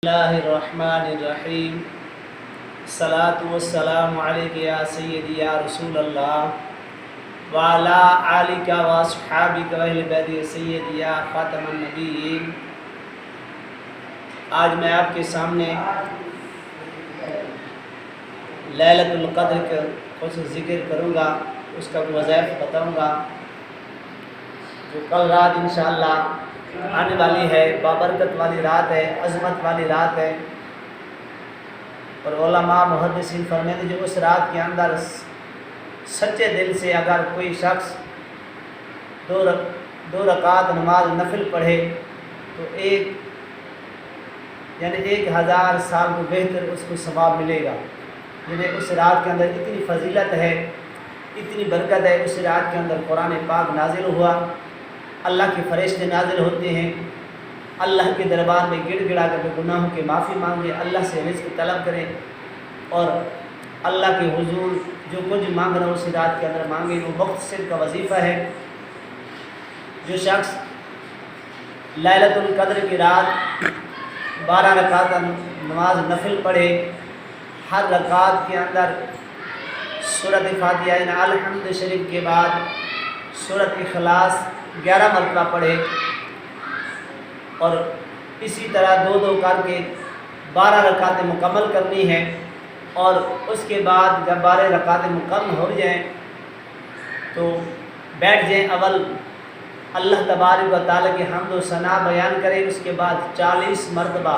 اللہ الرحمن الرحیم الصلاۃ والسلام علیک یا سیدی یا رسول اللہ وعلی آلک واصحابک واہل بیت سیدی یا خاتم النبیین۔ آج میں آپ کے سامنے لیلۃ القدر کا کچھ ذکر کروں گا، اس کا وظائف بتاؤں گا جو کل رات انشاءاللہ آنے والی ہے۔ بابرکت والی رات ہے، عظمت والی رات ہے، اور علماء محدثین فرماتے ہیں جو اس رات کے اندر سچے دل سے اگر کوئی شخص دو رکعت نماز نفل پڑھے تو یعنی 1000 سال کو بہتر اس کو ثواب ملے گا۔ یعنی اس رات کے اندر اتنی فضیلت ہے، اتنی برکت ہے۔ اس رات کے اندر قرآن پاک نازل ہوا، اللہ کے فرشتے نازل ہوتے ہیں، اللہ کے دربار میں گڑ گڑا کر گناہوں کے معافی مانگے، اللہ سے رزق طلب کریں، اور اللہ کے حضور جو کچھ مانگ رہا ہو اس رات کے اندر مانگے۔ وہ مختصر کا وظیفہ ہے۔ جو شخص لیلۃ القدر کی رات 12 رکعت نماز نفل پڑھے، ہر رکعت کے اندر سورۃ فاتحہ یعنی الحمد شریف کے بعد سورۃ اخلاص 11 مرتبہ پڑھے، اور اسی طرح دو کر کے 12 رکعتیں مکمل کرنی ہے، اور اس کے بعد جب 12 رکعتیں مکمل ہو جائیں تو بیٹھ جائیں، اول اللہ تبارک و تعالیٰ کی حمد و ثنا بیان کریں، اس کے بعد 40 مرتبہ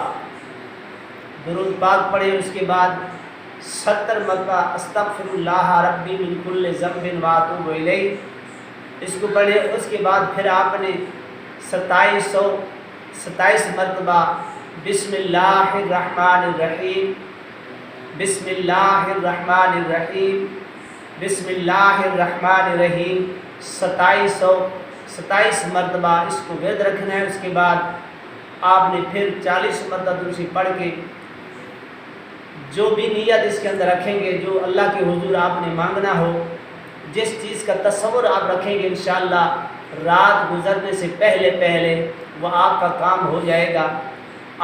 درود پاک پڑھیں، اس کے بعد 70 مرتبہ استغفر اللہ ربی من کل ذنب واتوب الیہ اس کو پڑھے۔ اس کے بعد پھر آپ نے 27 مرتبہ بسم اللہ الرحمن الرحیم بسم اللہ الرحمن الرحیم بسم اللہ الرحمن الرحیم 27 مرتبہ اس کو ورد رکھنا ہے۔ اس کے بعد آپ نے پھر 40 مرتبہ درود پڑھ کے جو بھی نیت اس کے اندر رکھیں گے، جو اللہ کے حضور آپ نے مانگنا ہو، جس چیز کا تصور آپ رکھیں گے، انشاءاللہ رات گزرنے سے پہلے وہ آپ کا کام ہو جائے گا،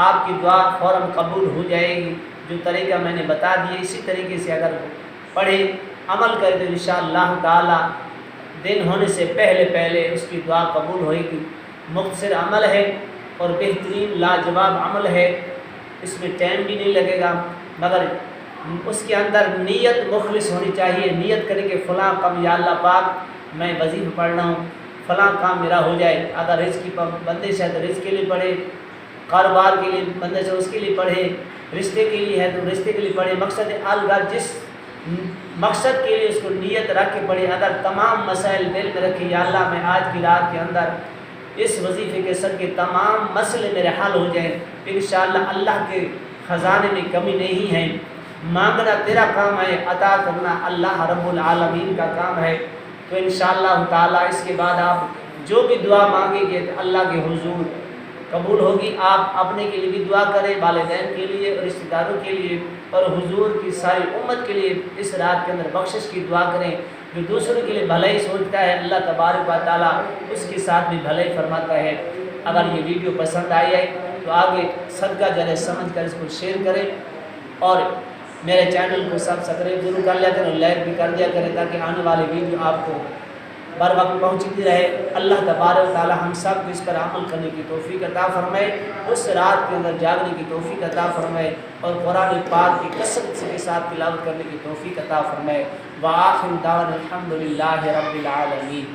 آپ کی دعا فوراً قبول ہو جائے گی۔ جو طریقہ میں نے بتا دیے اسی طریقے سے اگر پڑھے عمل کرے تو انشاءاللہ تعالی دن ہونے سے پہلے اس کی دعا قبول ہوئے گی۔ مختصر عمل ہے اور بہترین لاجواب عمل ہے، اس میں ٹائم بھی نہیں لگے گا، مگر اس کے اندر نیت مخلص ہونی چاہیے۔ نیت کریں کہ فلاں کام یا اللہ پاک میں وظیفہ پڑھ رہا ہوں، فلاں کام میرا ہو جائے۔ اگر رزق کی بندش ہے تو رزق کے لیے پڑھے، کاروبار کے لیے بندش ہے اس کے لیے پڑھے، رشتے کے لیے ہے تو رشتے کے لیے پڑھے۔ مقصد الغرض جس مقصد کے لیے اس کو نیت رکھ کے پڑھے۔ اگر تمام مسائل دل میں رکھے، یا اللہ میں آج کی رات کے اندر اس وظیفے کے سر کے تمام مسئلے میرے حل ہو جائیں، انشاءاللہ اللہ کے خزانے میں کمی نہیں ہے۔ مانگنا تیرا کام ہے، عطا کرنا اللہ رب العالمین کا کام ہے۔ تو انشاءاللہ تعالی اس کے بعد آپ جو بھی دعا مانگیں گے اللہ کے حضور قبول ہوگی۔ آپ اپنے کے لیے بھی دعا کریں، والدین کے لیے، رشتہ داروں کے لیے، اور حضور کی ساری امت کے لیے اس رات کے اندر بخشش کی دعا کریں۔ جو دوسروں کے لیے بھلائی سوچتا ہے اللہ تبارک و تعالیٰ اس کے ساتھ بھی بھلائی فرماتا ہے۔ اگر یہ ویڈیو پسند آئی ہے تو آگے صدقہ جاریہ سمجھ کر اس کو شیئر کریں، اور میرے چینل کو سبسکرائب ضرور کر لیا کریں، لائک بھی کر دیا کریں، تاکہ آنے والی ویڈیو آپ کو بر وقت پہنچتی رہے۔ اللہ تبارک و تعالی ہم سب کو اس پر عمل کرنے کی توفیق عطا فرمائے، اس رات کے اندر جاگنے کی توفیق عطا فرمائے، اور قرآن پاک کی کثرت کے ساتھ تلاوت کرنے کی توفیق عطا فرمائے۔ وآخر دعوانا الحمد للہ رب العالمین۔